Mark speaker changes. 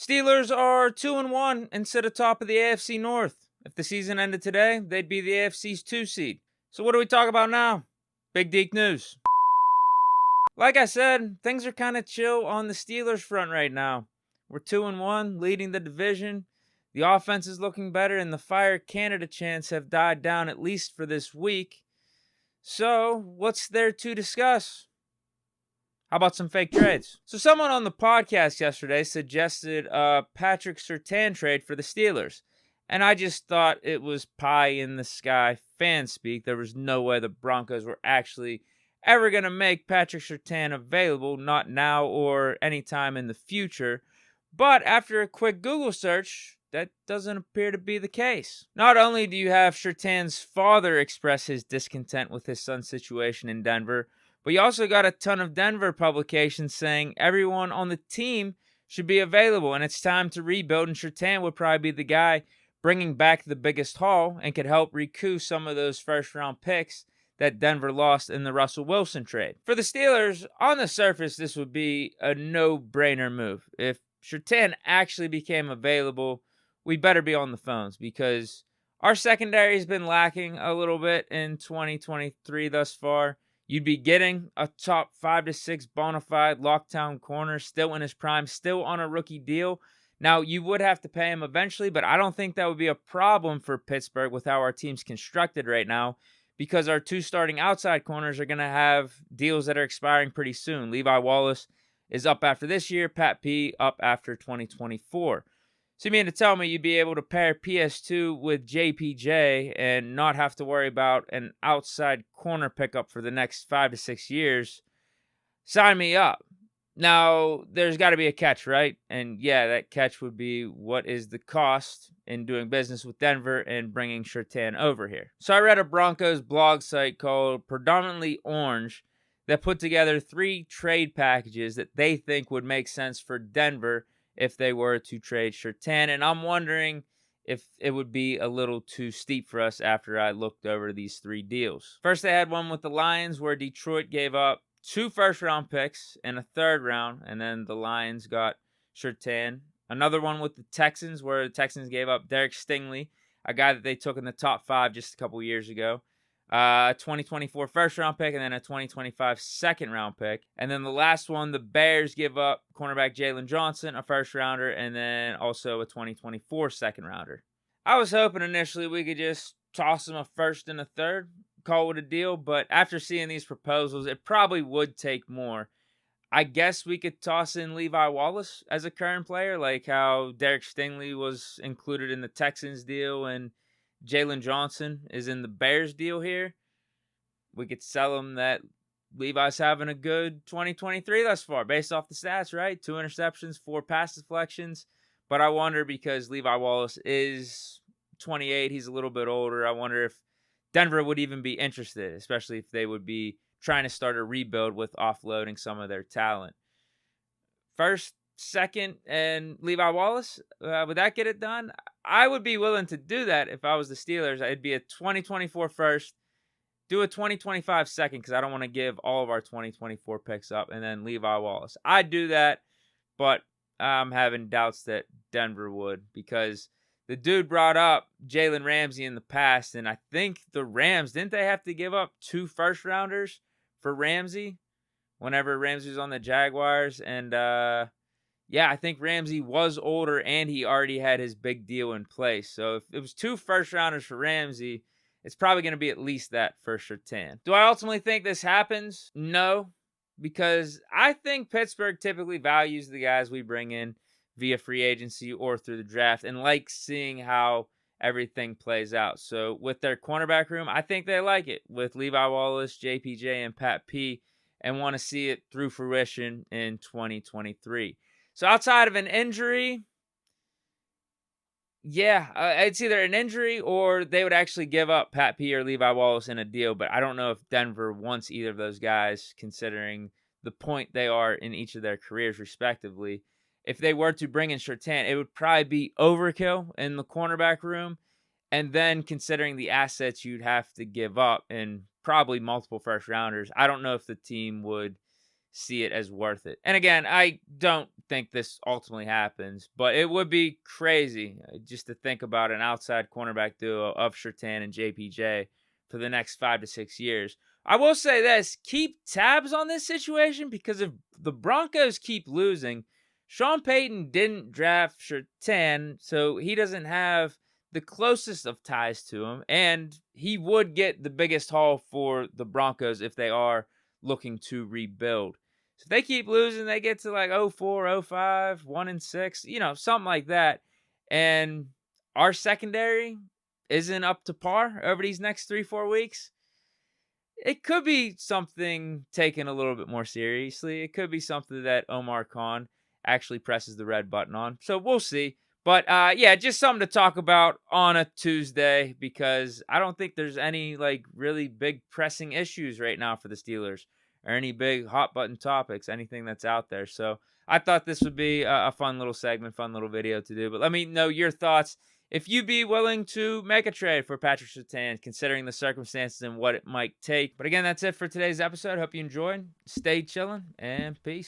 Speaker 1: Steelers are 2-1 and sit atop of the AFC North. If the season ended today, they'd be the AFC's 2 seed. So what do we talk about now? Big Deke news. Like I said, things are kind of chill on the Steelers front right now. We're 2-1, leading the division. The offense is looking better, and the Fire Canada chants have died down at least for this week. So, what's there to discuss? How about some fake trades? So someone on the podcast yesterday suggested a Patrick Surtain trade for the Steelers. And I just thought it was pie in the sky fan speak. There was no way the Broncos were actually ever going to make Patrick Surtain available, not now or anytime in the future. But after a quick Google search, that doesn't appear to be the case. Not only do you have Surtain's father express his discontent with his son's situation in Denver, but you also got a ton of Denver publications saying everyone on the team should be available and it's time to rebuild, and Surtain would probably be the guy bringing back the biggest haul and could help recoup some of those first-round picks that Denver lost in the Russell Wilson trade. For the Steelers, on the surface, this would be a no-brainer move. If Surtain actually became available, we better be on the phones because our secondary has been lacking a little bit in 2023 thus far. You'd be getting a top 5 to 6 bona fide lockdown corner, still in his prime, still on a rookie deal. Now, you would have to pay him eventually, but I don't think that would be a problem for Pittsburgh with how our team's constructed right now because our 2 starting outside corners are going to have deals that are expiring pretty soon. Levi Wallace is up after this year, Pat P up after 2024. So you mean to tell me you'd be able to pair PS2 with JPJ and not have to worry about an outside corner pickup for the next 5 to 6 years? Sign me up. Now, there's got to be a catch, right? And yeah, that catch would be what is the cost in doing business with Denver and bringing Surtain over here. So I read a Broncos blog site called Predominantly Orange that put together 3 trade packages that they think would make sense for Denver if they were to trade Surtain, and I'm wondering if it would be a little too steep for us after I looked over these 3 deals. First, they had one with the Lions where Detroit gave up 2 first-round picks and a third round, and then the Lions got Surtain. Another one with the Texans where the Texans gave up Derek Stingley, a guy that they took in the top 5 just a couple years ago. A 2024 first-round pick, and then a 2025 second-round pick. And then the last one, the Bears give up cornerback Jalen Johnson, a first-rounder, and then also a 2024 second-rounder. I was hoping initially we could just toss them a first and a third, call it a deal, but after seeing these proposals, it probably would take more. I guess we could toss in Levi Wallace as a current player, like how Derek Stingley was included in the Texans deal and Jalen Johnson is in the Bears deal here. We could sell him that Levi's having a good 2023 thus far, based off the stats, right? 2 interceptions, 4 pass deflections. But I wonder, because Levi Wallace is 28, he's a little bit older, I wonder if Denver would even be interested, especially if they would be trying to start a rebuild with offloading some of their talent. First, second, and Levi Wallace, would that get it done? I would be willing to do that if I was the Steelers. It'd be a 2024 first, do a 2025 second, because I don't want to give all of our 2024 picks up, and then Levi Wallace. I'd do that, but I'm having doubts that Denver would, because the dude brought up Jalen Ramsey in the past, and I think the Rams, didn't they have to give up 2 first-rounders for Ramsey whenever Ramsey was on the Jaguars? And yeah, I think Ramsey was older and he already had his big deal in place. So if it was 2 first-rounders for Ramsey, it's probably going to be at least that for Surtain. Do I ultimately think this happens? No, because I think Pittsburgh typically values the guys we bring in via free agency or through the draft and likes seeing how everything plays out. So with their cornerback room, I think they like it with Levi Wallace, JPJ, and Pat P, and want to see it through fruition in 2023. So outside of an injury, yeah, it's either an injury or they would actually give up Pat P or Levi Wallace in a deal, but I don't know if Denver wants either of those guys considering the point they are in each of their careers respectively. If they were to bring in Surtain, it would probably be overkill in the cornerback room, and then considering the assets you'd have to give up and probably multiple first-rounders, I don't know if the team would see it as worth it. And again, I don't think this ultimately happens, but it would be crazy just to think about an outside cornerback duo of Surtain and JPJ for the next 5 to 6 years. I will say this, keep tabs on this situation, because if the Broncos keep losing, Sean Payton didn't draft Surtain, so he doesn't have the closest of ties to him, and he would get the biggest haul for the Broncos if they are looking to rebuild. So if they keep losing, they get to like 0-4, 0-5, 1-6, something like that, and our secondary isn't up to par over these next 3-4 weeks, it could be something taken a little bit more seriously. It could be something that Omar Khan actually presses the red button on. So we'll see. But yeah, just something to talk about on a Tuesday, because I don't think there's any like really big pressing issues right now for the Steelers, or any big hot button topics, anything that's out there. So I thought this would be a fun little segment, fun little video to do. But let me know your thoughts. If you'd be willing to make a trade for Patrick Surtain, considering the circumstances and what it might take. But again, that's it for today's episode. Hope you enjoyed. Stay chilling, and peace.